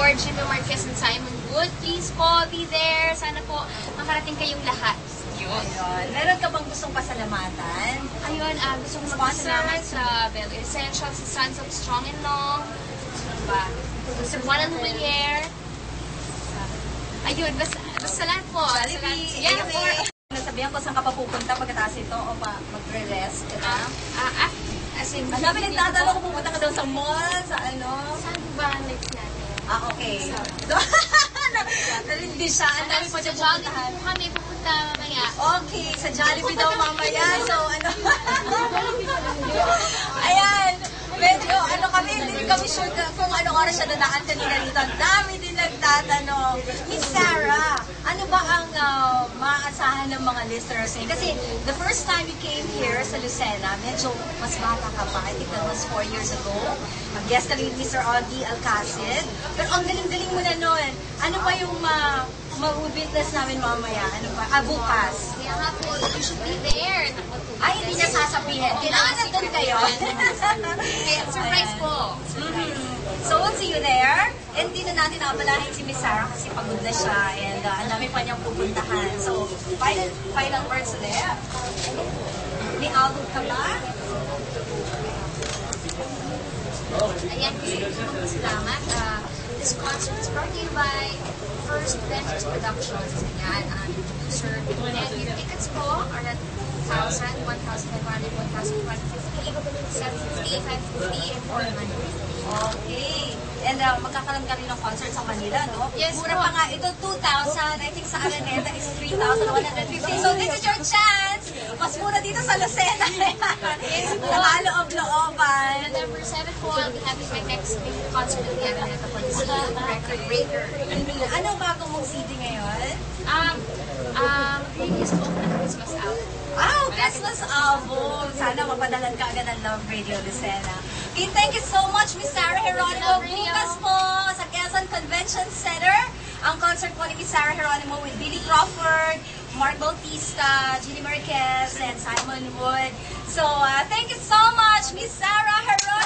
for Jimmy Marquez and Simon Wood. Please po, be there. Sana po makarating kayong lahat. Yun. Meron ka bang gustong pasalamatan? Ayun, gusto ko magpasalamat sa Bell Essentials, sa Sons of Strong and Long, sa Juan and Julier. Ayun, basta lahat po. Jollibee. Yan po. Nasabihan ko saan ka pa pupunta pagkatapos ito o magre-rest? As in, ang dami nagtatanong kung pupunta ka daw sa mall, sa ano? saan ba ang next natin? Okay. Hindi siya. Ang dami pa siya pupuntahan. Kami pupunta mamaya. Okay, sa Jollibee daw mamaya. So, ano? Ayan. Medyo, ano kami, hindi kami sure kung ano oras siya dadaan kanina dito. Ang dami din nagtatanong. Miss Sarah, ano ba ang maaasahan ng mga listeners niyo? Kasi the first time you came here sa Lucena, medyo mas bata ka pa. I think that was 4 years ago. Mag-guest ka rin Mr. Audie Alcacid. Pero ang galing-galing mo na nun. Ano pa yung mag-witness namin mamaya? Ano pa? Bukas. Kaya nga po, you should be there. Ay, hindi niya sasabihin. Kailangan na doon kayo. Surprise po. So, we'll see you there. And hindi na natin naabalahin si Miss Sarah kasi pagod na siya and ang dami pa niyang pupuntahan. So, final words there. May album ka ba? Ayan, salamat. This concert is brought to you by First Ventures Productions. Ayan, producer. And your tickets po are at 1,000, 1,500, 1,250, 750, 550, and 400. Okay. And magkakaroon ka rin ng concert sa Manila, no? Yes, mura po. pa nga. Ito, 2,000. I think sa Araneta is 3,150. So, this is your chance. Mas mura dito sa Lucena. Yes, po. Nakaloob-looban. November 7 po, I'll be having my next big concert at the Araneta for the Seal Record Breaker. Anong bago mong CD ngayon? Release po ng Christmas album. Christmas album. Sana mapadalan ka agad ng Love Radio Lucena. Okay, thank you so much, Miss Sarah Geronimo. Bukas po sa Quezon Convention Center, ang concert po ni Miss Sarah Geronimo with Billy Crawford, Mark Bautista, Jimmy Marquez, and Simon Wood. So, thank you so much, Miss Sarah Geronimo.